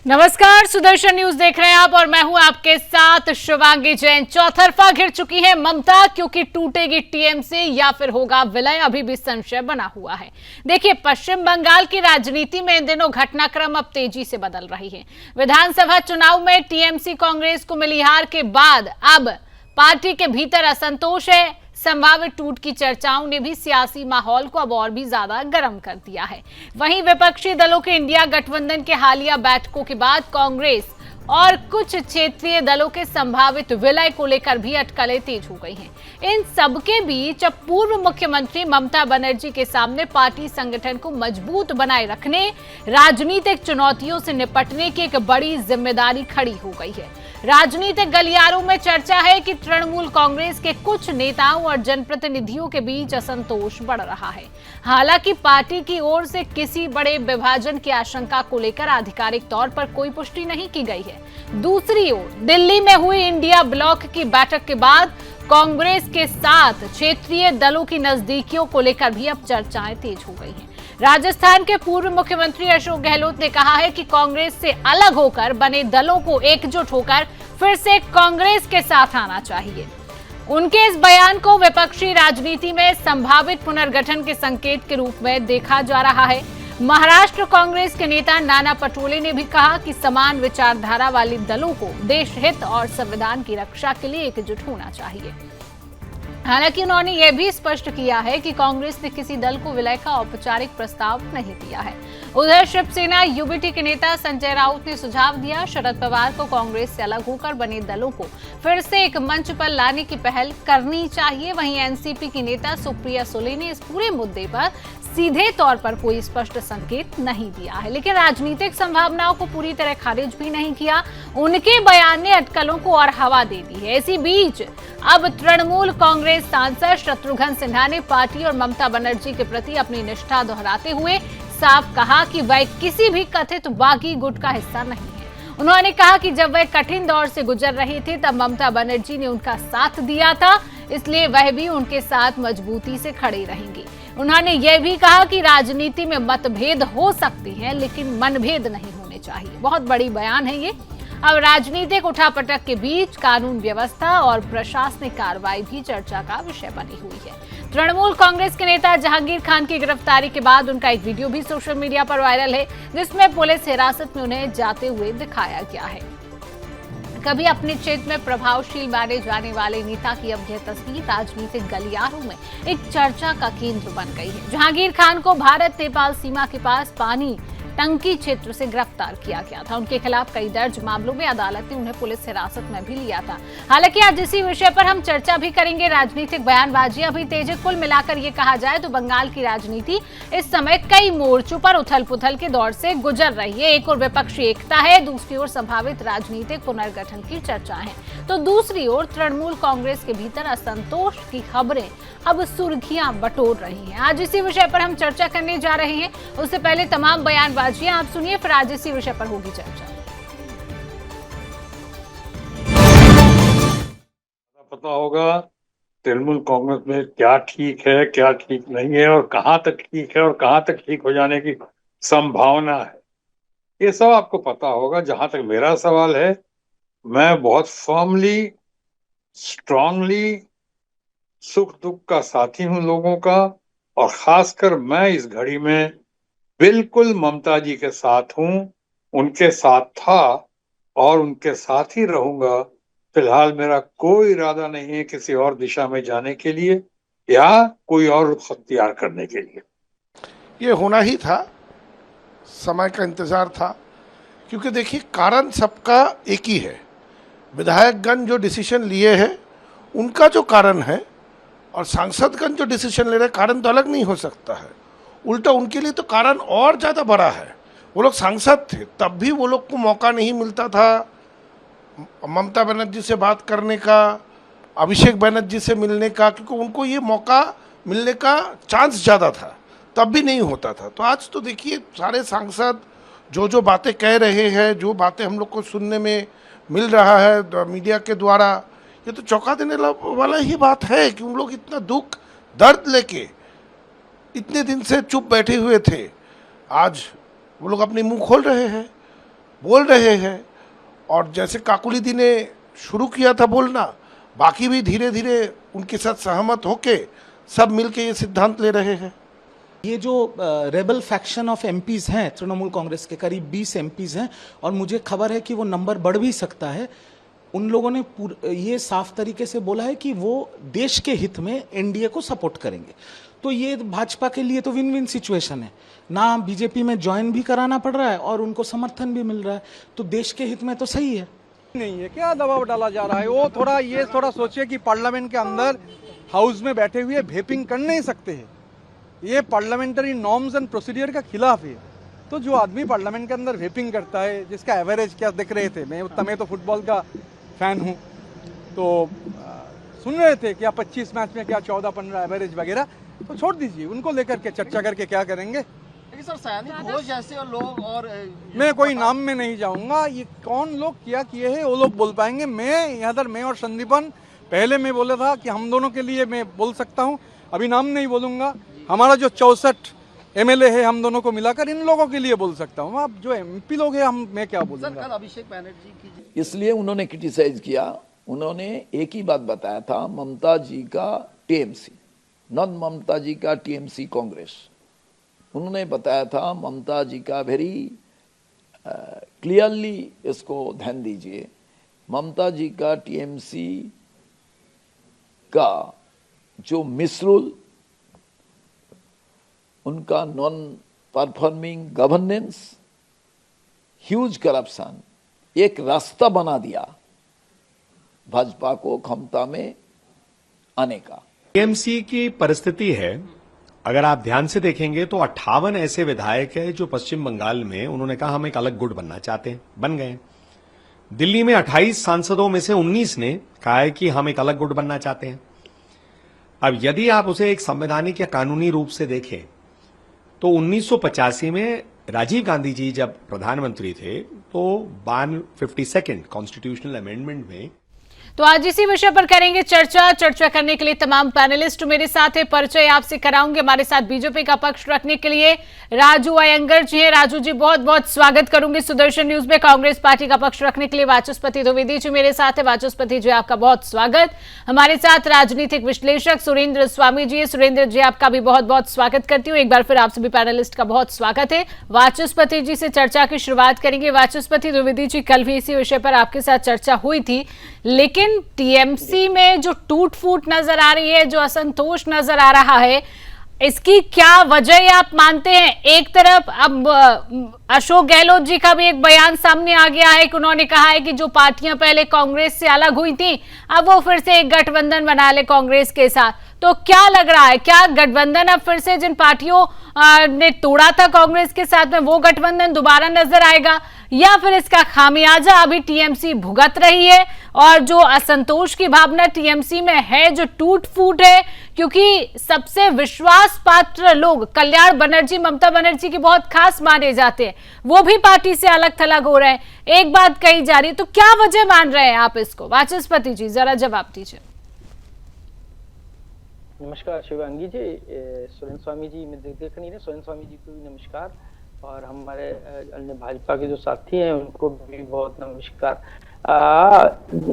नमस्कार, सुदर्शन न्यूज देख रहे हैं आप और मैं हूं आपके साथ शिवांगी जैन। चौतरफा घिर चुकी है ममता, क्योंकि टूटेगी टीएमसी या फिर होगा विलय, अभी भी संशय बना हुआ है। देखिए, पश्चिम बंगाल की राजनीति में इन दिनों घटनाक्रम अब तेजी से बदल रही है। विधानसभा चुनाव में टीएमसी कांग्रेस को मिली हार के बाद अब पार्टी के भीतर असंतोष है। संभावित टूट की चर्चाओं ने भी सियासी माहौल को अब और भी ज्यादा गर्म कर दिया है। वहीं विपक्षी दलों के इंडिया गठबंधन के हालिया बैठकों के बाद कांग्रेस और कुछ क्षेत्रीय दलों के संभावित विलय को लेकर भी अटकलें तेज हो गई हैं। इन सबके बीच अब पूर्व मुख्यमंत्री ममता बनर्जी के सामने पार्टी संगठन को मजबूत बनाए रखने, राजनीतिक चुनौतियों से निपटने की एक बड़ी जिम्मेदारी खड़ी हो गई है। राजनीतिक गलियारों में चर्चा है कि तृणमूल कांग्रेस के कुछ नेताओं और जनप्रतिनिधियों के बीच असंतोष बढ़ रहा है। हालांकि पार्टी की ओर से किसी बड़े विभाजन की आशंका को लेकर आधिकारिक तौर पर कोई पुष्टि नहीं की गई है। दूसरी ओर दिल्ली में हुई इंडिया ब्लॉक की बैठक के बाद कांग्रेस के साथ क्षेत्रीय दलों की नजदीकियों को लेकर भी अब चर्चाएं तेज हो गई हैं। राजस्थान के पूर्व मुख्यमंत्री अशोक गहलोत ने कहा है कि कांग्रेस से अलग होकर बने दलों को एकजुट होकर फिर से कांग्रेस के साथ आना चाहिए। उनके इस बयान को विपक्षी राजनीति में संभावित पुनर्गठन के संकेत के रूप में देखा जा रहा है। महाराष्ट्र कांग्रेस के नेता नाना पटोले ने भी कहा कि समान विचारधारा वाले दलों को देश हित और संविधान की रक्षा के लिए एकजुट होना चाहिए। हालांकि उन्होंने यह भी स्पष्ट किया है कि कांग्रेस ने किसी दल को विलय का औपचारिक प्रस्ताव नहीं दिया है। उधर शिवसेना यूबीटी के नेता संजय राउत ने सुझाव दिया, शरद पवार को कांग्रेस से अलग होकर बने दलों को फिर से एक मंच पर लाने की पहल करनी चाहिए। वहीं एनसीपी की नेता सुप्रिया सुले ने इस पूरे मुद्दे पर सीधे तौर पर कोई स्पष्ट संकेत नहीं दिया है, लेकिन राजनीतिक संभावनाओं को पूरी तरह खारिज भी नहीं किया। उनके बयान ने अटकलों को और हवा दे दी है। इसी बीच अब तृणमूल कांग्रेस सांसद शत्रुघ्न सिन्हा ने पार्टी और ममता बनर्जी के प्रति अपनी निष्ठा दोहराते हुए साफ कहा कि वह किसी भी कथित बागी गुट का हिस्सा नहीं है। उन्होंने कहा कि जब वह कठिन दौर से गुजर रहे थे तब ममता बनर्जी ने उनका साथ दिया था, इसलिए वह भी उनके साथ मजबूती से खड़े रहेंगे। उन्होंने यह भी कहा कि राजनीति में मतभेद हो सकते हैं, लेकिन मनभेद नहीं होने चाहिए। बहुत बड़ी बयान है ये। अब राजनीतिक उठापटक के बीच कानून व्यवस्था और प्रशासनिक कार्रवाई भी चर्चा का विषय बनी हुई है। तृणमूल कांग्रेस के नेता जहांगीर खान की गिरफ्तारी के बाद उनका एक वीडियो भी सोशल मीडिया पर वायरल है, जिसमें पुलिस हिरासत में उन्हें जाते हुए दिखाया गया है। कभी अपने क्षेत्र में प्रभावशील माने जाने वाले नेता की अब यह तस्वीर राजनीतिक गलियारों में एक चर्चा का केंद्र बन गई है। जहांगीर खान को भारत नेपाल सीमा के पास पानी टंकी क्षेत्र से गिरफ्तार किया गया था। उनके खिलाफ कई दर्ज मामलों में अदालत ने उन्हें पुलिस हिरासत में भी लिया था। हालांकि आज इसी विषय पर हम चर्चा भी करेंगे। राजनीतिक बयानबाजियां भी तेज है। कुल मिलाकर ये कहा जाए तो बंगाल की राजनीति इस समय कई मोर्चों पर उथल पुथल के दौर से गुजर रही है। एक और विपक्षी एकता है, दूसरी ओर संभावित राजनीतिक पुनर्गठन की चर्चा है, तो दूसरी ओर तृणमूल कांग्रेस के भीतर असंतोष की खबरें अब सुर्खियां बटोर रही हैं। आज इसी विषय पर हम चर्चा करने जा रहे हैं। उससे पहले तमाम बयानबाजियां आप सुनिए, फिर आज इसी विषय पर होगी चर्चा। पता होगा तृणमूल कांग्रेस में क्या ठीक है, क्या ठीक नहीं है, और कहां तक ठीक है और कहां तक ठीक हो जाने की संभावना है, ये सब आपको पता होगा। जहां तक मेरा सवाल है, मैं बहुत फर्मली, स्ट्रांगली सुख दुख का साथी हूं लोगों का, और खासकर मैं इस घड़ी में बिल्कुल ममता जी के साथ हूं, उनके साथ था और उनके साथ ही रहूंगा। फिलहाल मेरा कोई इरादा नहीं है किसी और दिशा में जाने के लिए या कोई और रुख अख्तियार करने के लिए। ये होना ही था, समय का इंतजार था, क्योंकि देखिए कारण सबका एक ही है। विधायकगण जो डिसीजन लिए हैं उनका जो कारण है, और सांसदगण जो डिसीजन ले रहे हैं, कारण तो अलग नहीं हो सकता है। उल्टा उनके लिए तो कारण और ज़्यादा बड़ा है। वो लोग सांसद थे, तब भी वो लोग को मौका नहीं मिलता था ममता बनर्जी से बात करने का, अभिषेक बनर्जी से मिलने का, क्योंकि उनको ये मौका मिलने का चांस ज़्यादा था, तब भी नहीं होता था। तो आज तो देखिए सारे सांसद जो बातें कह रहे हैं, जो बातें हम लोग को सुनने में मिल रहा है मीडिया के द्वारा, ये तो चौंका देने वाला ही बात है कि उन लोग इतना दुख दर्द लेके इतने दिन से चुप बैठे हुए थे, आज वो लोग अपने मुंह खोल रहे हैं। बोल रहे हैं, और जैसे काकुली ने शुरू किया था बोलना, बाकी भी धीरे धीरे उनके साथ सहमत होके सब मिलके ये सिद्धांत ले रहे हैं। ये जो रेबल फैक्शन ऑफ एमपीज हैं तृणमूल कांग्रेस के, करीब 20 एमपीज हैं, और मुझे खबर है कि वो नंबर बढ़ भी सकता है। उन लोगों ने ये साफ तरीके से बोला है कि वो देश के हित में एनडीए को सपोर्ट करेंगे। तो ये भाजपा के लिए तो विन विन सिचुएशन है, ना बीजेपी में ज्वाइन भी कराना पड़ रहा है और उनको समर्थन भी मिल रहा है, तो देश के हित में तो सही है। नहीं है, क्या दबाव डाला जा रहा है? वो थोड़ा सोचिए कि पार्लियामेंट के अंदर हाउस में बैठे हुए वेपिंग कर नहीं सकते हैं, ये पार्लियामेंट्री नॉर्म्स एंड प्रोसीडियर का खिलाफ है। तो जो आदमी पार्लियामेंट के अंदर वेपिंग करता है, जिसका एवरेज क्या दिख रहे थे, मैं तो फुटबॉल का फैन हूँ, तो सुन रहे थे क्या 25 मैच में क्या 14-15 एवरेज वगैरह, तो छोड़ दीजिए, उनको लेकर के चर्चा करके क्या करेंगे। लेकिन सर सैनिक घोष जैसे लोग, और मैं कोई नाम में नहीं जाऊंगा, ये कौन लोग क्या किए हैं वो लोग बोल पाएंगे। मैं और संदीपन पहले मैं बोला था कि हम दोनों के लिए मैं बोल सकता हूँ, अभी नाम नहीं बोलूंगा। हमारा जो 64 एमएलए है हम दोनों को मिलाकर, इन लोगों के लिए बोल सकता हूँ। अब जो एमपी लोग हैं मैं क्या बोलूंगा। कल अभिषेक बैनर्जी की, इसलिए उन्होंने क्रिटिसाइज किया। उन्होंने एक ही बात बताया था, ममता जी का टीएमसी, नॉन ममता जी का टीएमसी कांग्रेस। उन्होंने बताया था ममता जी का वेरी क्लियरली, इसको ध्यान दीजिए, ममता जी का टीएमसी का जो मिसरूल, उनका non performing governance, huge corruption, एक रास्ता बना दिया भाजपा को क्षमता में आने का। टीएमसी की परिस्थिति है, अगर आप ध्यान से देखेंगे तो 58 ऐसे विधायक हैं जो पश्चिम बंगाल में उन्होंने कहा हम एक अलग गुट बनना चाहते हैं, बन गए। दिल्ली में 28 सांसदों में से 19 ने कहा है कि हम एक अलग गुट बनना चाहते हैं। अब यदि आप उसे एक संवैधानिक या कानूनी रूप से देखें तो 1985 में राजीव गांधी जी जब प्रधानमंत्री थे तो 52 कॉन्स्टिट्यूशनल अमेंडमेंट में, तो आज इसी विषय पर करेंगे चर्चा करने के लिए तमाम पैनलिस्ट मेरे साथ है। परिचय आपसे कराऊंगे। हमारे साथ बीजेपी का पक्ष रखने के लिए राजू अयंगर जी हैं। राजू जी, बहुत बहुत स्वागत करूंगी सुदर्शन न्यूज में। कांग्रेस पार्टी का पक्ष रखने के लिए वाचस्पति द्विवेदी जी मेरे साथ है। वाचस्पति जी, आपका बहुत स्वागत। हमारे साथ राजनीतिक विश्लेषक सुरेंद्र स्वामी जी है। सुरेंद्र जी, आपका भी बहुत बहुत स्वागत करती हूँ। एक बार फिर आप सभी पैनलिस्ट का बहुत स्वागत है। वाचस्पति जी से चर्चा की शुरुआत करेंगे। वाचस्पति द्विवेदी जी, कल भी इसी विषय पर आपके साथ चर्चा हुई थी, लेकिन टीएमसी में जो टूट फूट नजर आ रही है, जो असंतोष नजर आ रहा है, इसकी क्या वजह आप मानते हैं? एक तरफ अब अशोक गहलोत जी का भी एक बयान सामने आ गया है कि उन्होंने कहा है कि जो पार्टियां पहले कांग्रेस से अलग हुई थी अब वो फिर से एक गठबंधन बना ले कांग्रेस के साथ। तो क्या लग रहा है, क्या गठबंधन अब फिर से जिन पार्टियों ने तोड़ा था कांग्रेस के साथ में, वो गठबंधन दोबारा नजर आएगा, या फिर इसका खामियाजा अभी टीएमसी भुगत रही है? और जो असंतोष की भावना टीएमसी में है, जो टूट फूट है, क्योंकि सबसे विश्वास पात्र लोग कल्याण बनर्जी, ममता बनर्जी की बहुत खास माने जाते हैं, वो भी पार्टी से अलग थलग हो रहे हैं, एक बात कही जा रही है, तो क्या वजह मान रहे हैं आप इसको? वाचस्पति जी, जरा जवाब दीजिए। नमस्कार शिवांगी जी, सुरेंद्र स्वामी जी में देख नहीं रहे, सुरेंद्र स्वामी जी को भी नमस्कार, और हमारे अन्य भाजपा के जो साथी हैं उनको भी बहुत नमस्कार।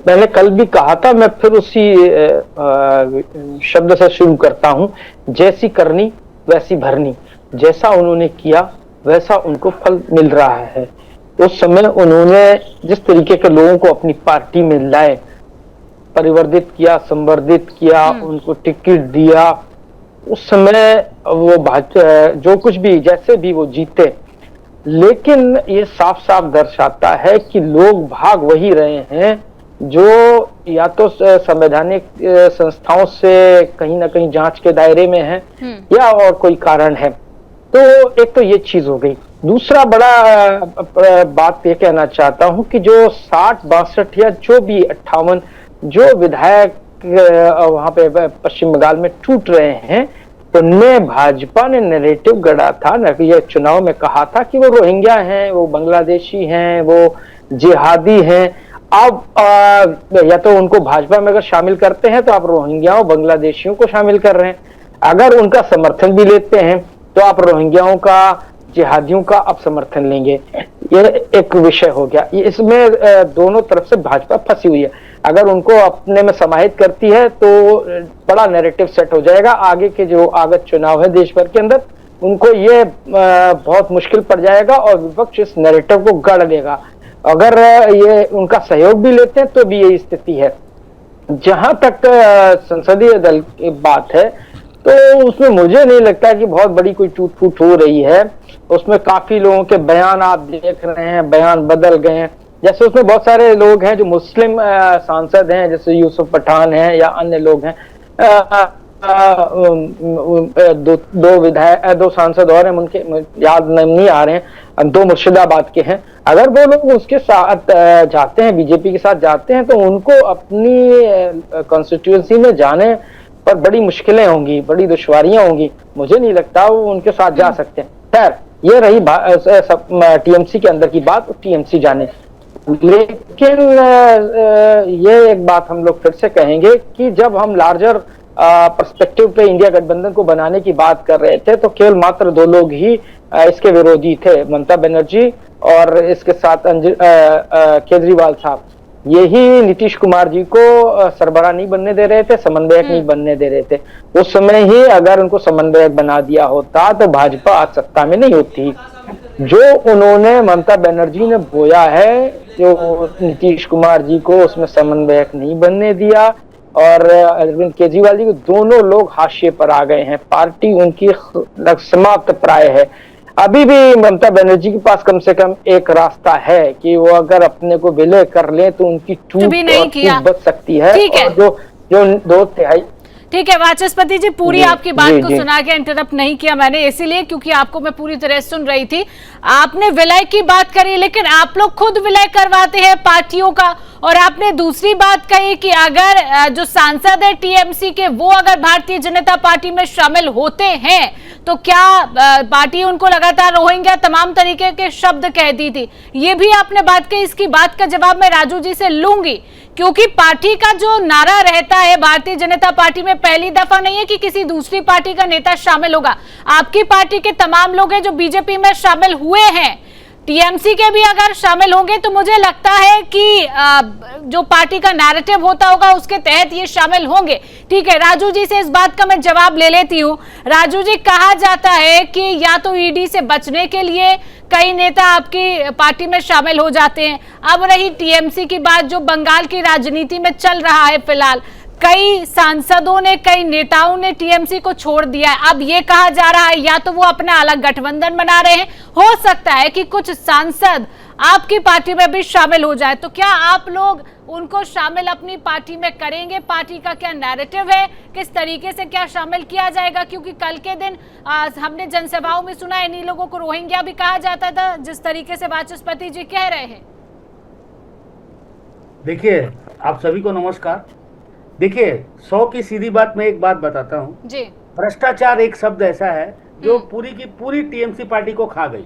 मैंने कल भी कहा था, मैं फिर उसी शब्द से शुरू करता हूं, जैसी करनी वैसी भरनी। जैसा उन्होंने किया वैसा उनको फल मिल रहा है। उस समय उन्होंने जिस तरीके के लोगों को अपनी पार्टी में लाए, परिवर्तित किया, संवर्धित किया, उनको टिकट दिया, उस समय वो जो कुछ भी जैसे भी वो जीते। लेकिन ये साफ साफ दर्शाता है कि लोग भाग वही रहे हैं जो या तो संवैधानिक संस्थाओं से कहीं ना कहीं जांच के दायरे में है, या और कोई कारण है। तो एक तो ये चीज हो गई। दूसरा बड़ा बात ये कहना चाहता हूं कि जो 60-62 या जो भी 58 जो विधायक वहां पे पश्चिम बंगाल में टूट रहे हैं, उनमें भाजपा ने नैरेटिव गढ़ा था, ये चुनाव में कहा था कि वो रोहिंग्या हैं, वो बांग्लादेशी हैं, वो जिहादी हैं। अब या तो उनको भाजपा में अगर शामिल करते हैं तो आप रोहिंग्याओं बांग्लादेशियों को शामिल कर रहे हैं, अगर उनका समर्थन भी लेते हैं तो आप रोहिंग्याओं का जिहादियों का अब समर्थन लेंगे। ये एक विषय हो गया। ये इसमें दोनों तरफ से भाजपा फंसी हुई है। अगर उनको अपने में समाहित करती है तो बड़ा नैरेटिव सेट हो जाएगा। आगे के जो आगत चुनाव है देश भर के अंदर, उनको ये बहुत मुश्किल पड़ जाएगा और विपक्ष इस नैरेटिव को गढ़ लेगा। अगर ये उनका सहयोग भी लेते हैं तो भी यही स्थिति है। जहां तक संसदीय दल की बात है तो उसमें मुझे नहीं लगता कि बहुत बड़ी कोई टूट फूट हो रही है। उसमें काफी लोगों के बयान आप देख रहे हैं, बयान बदल गए हैं। जैसे उसमें बहुत सारे लोग हैं जो मुस्लिम सांसद हैं, जैसे यूसुफ पठान हैं या अन्य लोग हैं। दो सांसद और हैं, उनके याद नहीं आ रहे हैं, 2 मुर्शिदाबाद के हैं। अगर वो लोग उसके साथ जाते हैं, बीजेपी के साथ जाते हैं, तो उनको अपनी कॉन्स्टिट्यूएंसी में जाने पर बड़ी मुश्किलें होंगी, बड़ी दुश्वारियां होंगी। मुझे नहीं लगता वो उनके साथ जा सकते हैं। खैर, ये रही टीएमसी के अंदर की बात, टीएमसी जाने। लेकिन ये एक बात हम लोग फिर से कहेंगे कि जब हम लार्जर पर्सपेक्टिव पे इंडिया गठबंधन को बनाने की बात कर रहे थे तो केवल मात्र 2 लोग ही इसके विरोधी थे, ममता बनर्जी और इसके साथ केजरीवाल साहब। यही नीतीश कुमार जी को सरबराह नहीं बनने दे रहे थे, समन्वयक नहीं बनने दे रहे थे। उस समय ही अगर उनको समन्वयक बना दिया होता तो भाजपा आज सत्ता में नहीं होती। जो उन्होंने ममता बनर्जी ने बोया है, जो नीतीश कुमार जी को उसमें समन्वयक नहीं बनने दिया और अरविंद केजरीवाल जी को, दोनों लोग हाशिए पर आ गए हैं। पार्टी उनकी समाप्त प्राय है। अभी भी ममता बनर्जी के पास कम से कम एक रास्ता है कि वो अगर अपने को विलय कर ले तो उनकी टूट बच सकती है। और जो 2/3 ठीक है वाचस्पति जी, पूरी आपकी बात को सुना के इंटरप्ट नहीं किया मैंने, इसीलिए क्योंकि आपको मैं पूरी तरह सुन रही थी। आपने विलय की बात करी, लेकिन आप लोग खुद विलय करवाते हैं पार्टियों का। और आपने दूसरी बात कही कि अगर जो सांसद है टीएमसी के वो अगर भारतीय जनता पार्टी में शामिल होते हैं तो क्या पार्टी उनको लगातार रोहिंग्या तमाम तरीके के शब्द कहती थी। ये भी आपने बात कही। इसकी बात का जवाब मैं राजू जी से लूंगी, क्योंकि पार्टी का जो नारा रहता है भारतीय जनता पार्टी में, पहली दफा नहीं है कि किसी दूसरी पार्टी का नेता शामिल होगा। आपकी पार्टी के तमाम लोग हैं जो बीजेपी में शामिल हुए हैं, टीएमसी के भी अगर शामिल होंगे तो मुझे लगता है कि जो पार्टी का नैरेटिव होता होगा उसके तहत ये शामिल होंगे। ठीक है, राजू जी से इस बात का मैं जवाब ले लेती हूँ। राजू जी, कहा जाता है कि या तो ईडी से बचने के लिए कई नेता आपकी पार्टी में शामिल हो जाते हैं। अब रही टीएमसी की बात, जो बंगाल की राजनीति में चल रहा है फिलहाल, कई सांसदों ने, कई नेताओं ने टीएमसी को छोड़ दिया है। अब ये कहा जा रहा है या तो वो अपना अलग गठबंधन बना रहे हैं, हो सकता है कि कुछ सांसद आपकी पार्टी में भी शामिल हो जाए। तो क्या आप लोग उनको शामिल अपनी पार्टी में करेंगे? पार्टी का क्या नैरेटिव है, किस तरीके से क्या शामिल किया जाएगा? क्योंकि कल के दिन हमने जनसभाओं में सुना इन्हीं लोगों को रोहिंग्या भी कहा जाता था, जिस तरीके से वाचस्पति जी कह रहे हैं। देखिए, आप सभी को नमस्कार। देखिए, 100 की सीधी बात, मैं एक बात बताता हूँ जी। भ्रष्टाचार एक शब्द ऐसा है जो पूरी की पूरी टीएमसी पार्टी को खा गई।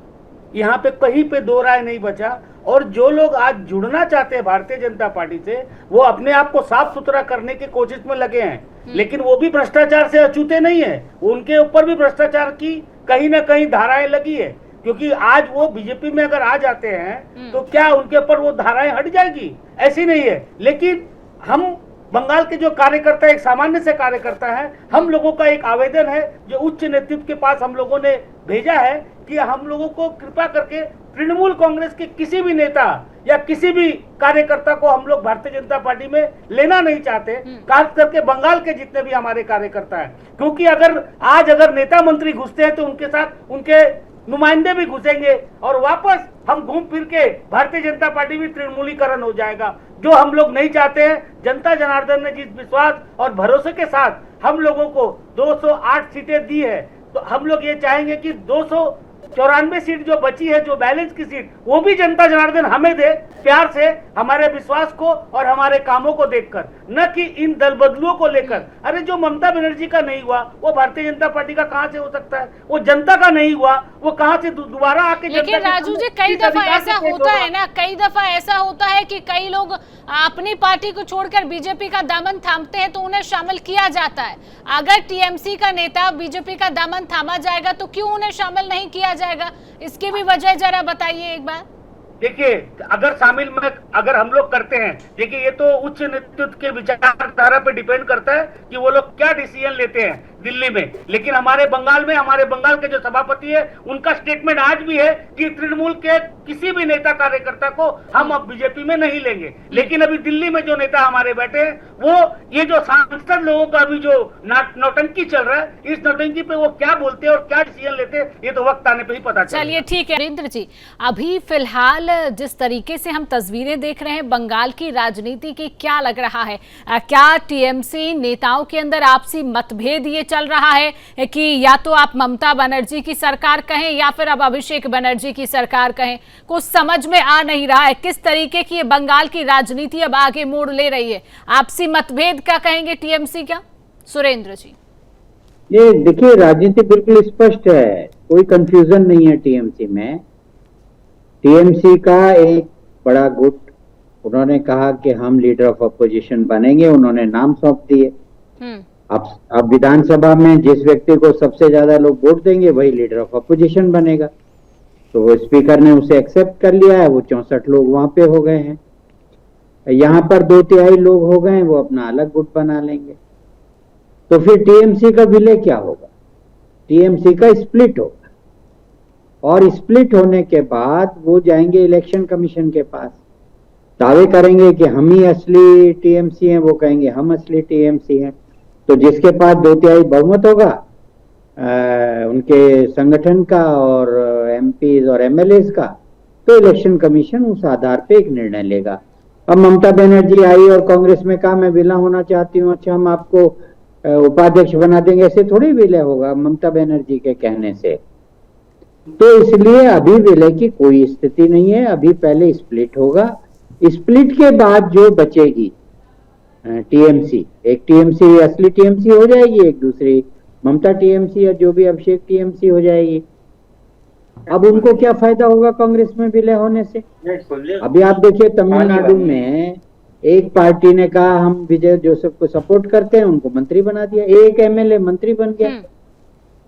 यहाँ पे कहीं पे 2 राय नहीं बचा। और जो लोग आज जुड़ना चाहते हैं भारतीय जनता पार्टी से, वो अपने आप को साफ सुथरा करने की कोशिश में लगे हैं, लेकिन वो भी भ्रष्टाचार से अछूते नहीं है। उनके ऊपर भी भ्रष्टाचार की कहीं ना कहीं धाराएं लगी है, क्योंकि आज वो बीजेपी में अगर आ जाते हैं तो क्या उनके ऊपर वो धाराएं हट जाएगी? ऐसी नहीं है। लेकिन हम बंगाल के जो कार्यकर्ता, एक सामान्य से कार्यकर्ता है, हम लोगों का एक आवेदन है जो उच्च नेतृत्व के पास हम लोगों ने भेजा है कि हम लोगों को कृपा करके तृणमूल कांग्रेस के किसी भी नेता या किसी भी कार्यकर्ता को हम लोग भारतीय जनता पार्टी में लेना नहीं चाहते, खास करके बंगाल के जितने भी हमारे कार्यकर्ता हैं। क्योंकि अगर नेता मंत्री घुसते हैं तो उनके साथ उनके नुमाइंदे भी घुसेंगे और वापस हम घूम फिर के भारतीय जनता पार्टी भी तृणमूलीकरण हो जाएगा, जो हम लोग नहीं चाहते हैं। जनता जनार्दन ने जिस विश्वास और भरोसे के साथ हम लोगों को 208 सीटें दी है, तो हम लोग ये चाहेंगे कि 294 सीट जो बची है, जो बैलेंस की सीट, वो भी जनता जनार्दन हमें दे, प्यार से, हमारे विश्वास को और हमारे कामों को देखकर, न कि इन दल बदलुओं को लेकर। अरे जो ममता बनर्जी का नहीं हुआ वो भारतीय जनता पार्टी का कहां से हो सकता है? वो जनता का नहीं हुआ वो कहां से दोबारा आके? लेकिन राजू जी कई दफा ऐसा होता है ना, कई दफा ऐसा होता है कि कई लोग अपनी पार्टी को छोड़कर बीजेपी का दामन थामते हैं तो उन्हें शामिल किया जाता है। अगर टीएमसी का नेता बीजेपी का दामन थामा जाएगा तो क्यों उन्हें शामिल नहीं किया जाएगा? इसकी भी वजह जरा बताइए एक बार। देखिए, अगर हम लोग करते हैं, देखिए ये तो उच्च नेतृत्व के विचारधारा पे डिपेंड करता है कि वो लोग क्या डिसीजन लेते हैं दिल्ली में। लेकिन हमारे बंगाल के जो सभापति है उनका स्टेटमेंट आज भी है कि तृणमूल के किसी भी नेता कार्यकर्ता को हम अब बीजेपी में नहीं लेंगे। लेकिन अभी दिल्ली में जो नेता हमारे बैठे हैं वो ये जो सांसद लोगों का अभी जो नौटंकी चल रहा है, इस नौटंकी पे वो क्या बोलते हैं और क्या डिसीजन लेते हैं ये तो वक्त आने पे ही पता चलेगा। चलिए ठीक है वीरेंद्र जी, अभी फिलहाल जिस तरीके से हम तस्वीरें देख रहे हैं बंगाल की राजनीति की, क्या लग रहा है? क्या टीएमसी नेताओं के अंदर आपसी मतभेद ये चल रहा है कि या तो आप ममता बनर्जी की सरकार कहें या फिर अब अभिषेक बनर्जी की सरकार कहें? कुछ समझ में आ नहीं रहा है किस तरीके की ये बंगाल की राजनीति अब आगे मोड़ ले रही है। आपसी मतभेद क्या कहेंगे टीएमसी का? सुरेंद्र जी। ये देखिए, राजनीति बिल्कुल स्पष्ट है, कोई कंफ्यूजन नहीं है टीएमसी में। टीएमसी का एक बड़ा गुट, उन्होंने कहा कि हम लीडर ऑफ अपोजिशन बनेंगे, उन्होंने नाम सौंप दिए। अब विधानसभा में जिस व्यक्ति को सबसे ज्यादा लोग वोट देंगे वही लीडर ऑफ अपोजिशन बनेगा। तो वो स्पीकर ने उसे एक्सेप्ट कर लिया है, वो 64 लोग वहां पे हो गए हैं। यहाँ पर 2/3 लोग हो गए हैं, वो अपना अलग गुट बना लेंगे। तो फिर टीएमसी का विलय क्या होगा? टीएमसी का स्प्लिट होगा, और स्प्लिट होने के बाद वो जाएंगे इलेक्शन कमीशन के पास, दावे करेंगे कि हम ही असली टीएमसी हैं, वो कहेंगे हम असली टीएमसी हैं। तो जिसके पास 2/3 बहुमत होगा उनके संगठन का और एमपीज और एमएलएज का, तो इलेक्शन कमीशन उस आधार पे एक निर्णय लेगा। अब ममता बनर्जी आई और कांग्रेस में कहा मैं विलय होना चाहती हूँ, अच्छा हम आपको उपाध्यक्ष बना देंगे, ऐसे थोड़ी विलय होगा ममता बनर्जी के कहने से। तो इसलिए अभी विलय की कोई स्थिति नहीं है, अभी पहले स्प्लिट होगा। स्प्लिट के बाद जो बचेगी टीएमसी, एक टीएमसी असली टीएमसी हो जाएगी, एक दूसरी ममता टीएमसी या जो भी अभिषेक टीएमसी हो जाएगी। अब उनको क्या फायदा होगा कांग्रेस में विलय होने से? अभी आप देखिए तमिलनाडु में एक पार्टी ने कहा हम विजय जोसेफ को सपोर्ट करते हैं, उनको मंत्री बना दिया, एक एमएलए मंत्री बन गया।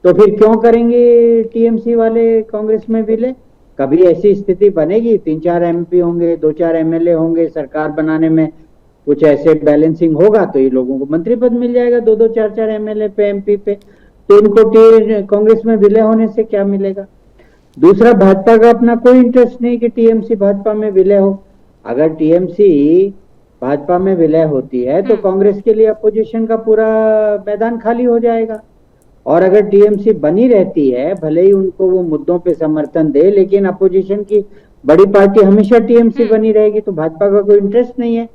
तो फिर क्यों करेंगे टीएमसी वाले कांग्रेस में विलय? कभी ऐसी स्थिति बनेगी, 3-4 एमपी होंगे, 2-4 एमएलए होंगे, सरकार बनाने में कुछ ऐसे बैलेंसिंग होगा तो ये लोगों को मंत्री पद मिल जाएगा, 2-2, 4-4 एमएलए पे, एमपी पे। तो इनको कांग्रेस में विलय होने से क्या मिलेगा? दूसरा, भाजपा का अपना कोई इंटरेस्ट नहीं कि टीएमसी भाजपा में विलय हो। अगर टीएमसी भाजपा में विलय होती है तो कांग्रेस के लिए अपोजिशन का पूरा मैदान खाली हो जाएगा। और अगर टीएमसी बनी रहती है, भले ही उनको वो मुद्दों पे समर्थन दे, लेकिन अपोजिशन की बड़ी पार्टी हमेशा टीएमसी बनी रहेगी। तो भाजपा का कोई इंटरेस्ट नहीं है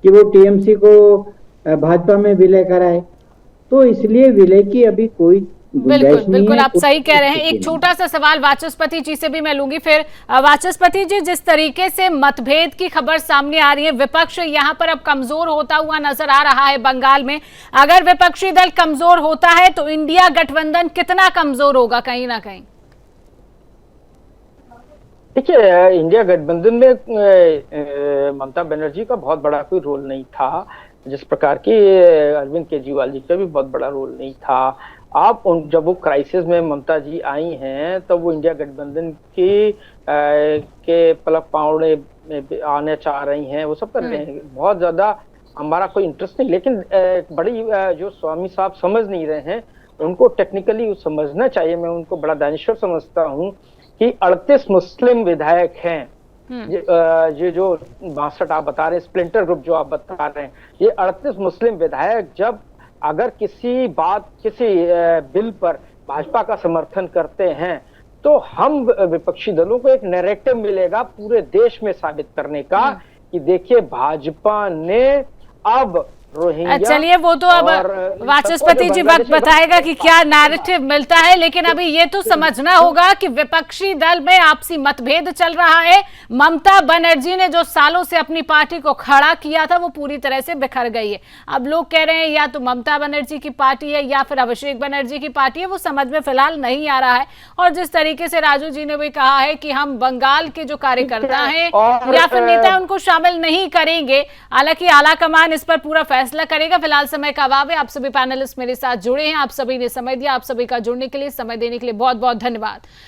कि वो टीएमसी को भाजपा में विलय कराए। तो इसलिए विलय की अभी कोई बिल्कुल आप सही कह रहे हैं। एक छोटा सा सवाल वाचस्पति जी से भी मैं लूंगी। फिर वाचस्पति जी, जिस तरीके से मतभेद की खबर सामने आ रही है, विपक्ष यहाँ पर अब कमजोर होता हुआ नजर आ रहा है बंगाल में। अगर विपक्षी दल कमजोर होता है तो इंडिया गठबंधन कितना कमजोर होगा कहीं ना कहीं? देखिए, इंडिया गठबंधन में ममता बनर्जी का बहुत बड़ा कोई रोल नहीं था, जिस प्रकार की अरविंद केजरीवाल जी का भी बहुत बड़ा रोल नहीं था। आप जब वो क्राइसिस में ममता जी आई हैं तो वो इंडिया गठबंधन के पलक पावड़े में आने चाह रही हैं, वो सब कर रहे हैं। बहुत ज्यादा हमारा कोई इंटरेस्ट नहीं, लेकिन बड़ी जो स्वामी साहब समझ नहीं रहे हैं उनको टेक्निकली समझना चाहिए। मैं उनको बड़ा दानिश्वर समझता हूँ कि 38 मुस्लिम विधायक हैं, ये जो 62 आप बता रहे हैं, स्प्लिंटर ग्रुप जो आप बता रहे हैं, ये 38 मुस्लिम विधायक जब अगर किसी बिल पर भाजपा का समर्थन करते हैं तो हम विपक्षी दलों को एक नैरेटिव मिलेगा पूरे देश में साबित करने का कि देखिए भाजपा ने अब रोहिंग्या। चलिए वो तो अब वाचस्पति जी वक्त बताएगा कि क्या नैरेटिव मिलता है, लेकिन अभी ये तो समझना होगा कि विपक्षी दल में आपसी मतभेद चल रहा है। ममता बनर्जी ने जो सालों से अपनी पार्टी को खड़ा किया था वो पूरी तरह से बिखर गई है। अब लोग कह रहे हैं या तो ममता बनर्जी की पार्टी है या फिर अभिषेक बनर्जी की पार्टी है, वो समझ में फिलहाल नहीं आ रहा है। और जिस तरीके से राजू जी ने भी कहा है कि हम बंगाल के जो कार्यकर्ता हैं या फिर नेता उनको शामिल नहीं करेंगे, हालांकि आला कमान इस पर पूरा फैसला करेगा। फिलहाल समय का अभाव है। आप सभी पैनलिस्ट मेरे साथ जुड़े हैं, आप सभी ने समय दिया, आप सभी का जुड़ने के लिए, समय देने के लिए बहुत बहुत धन्यवाद।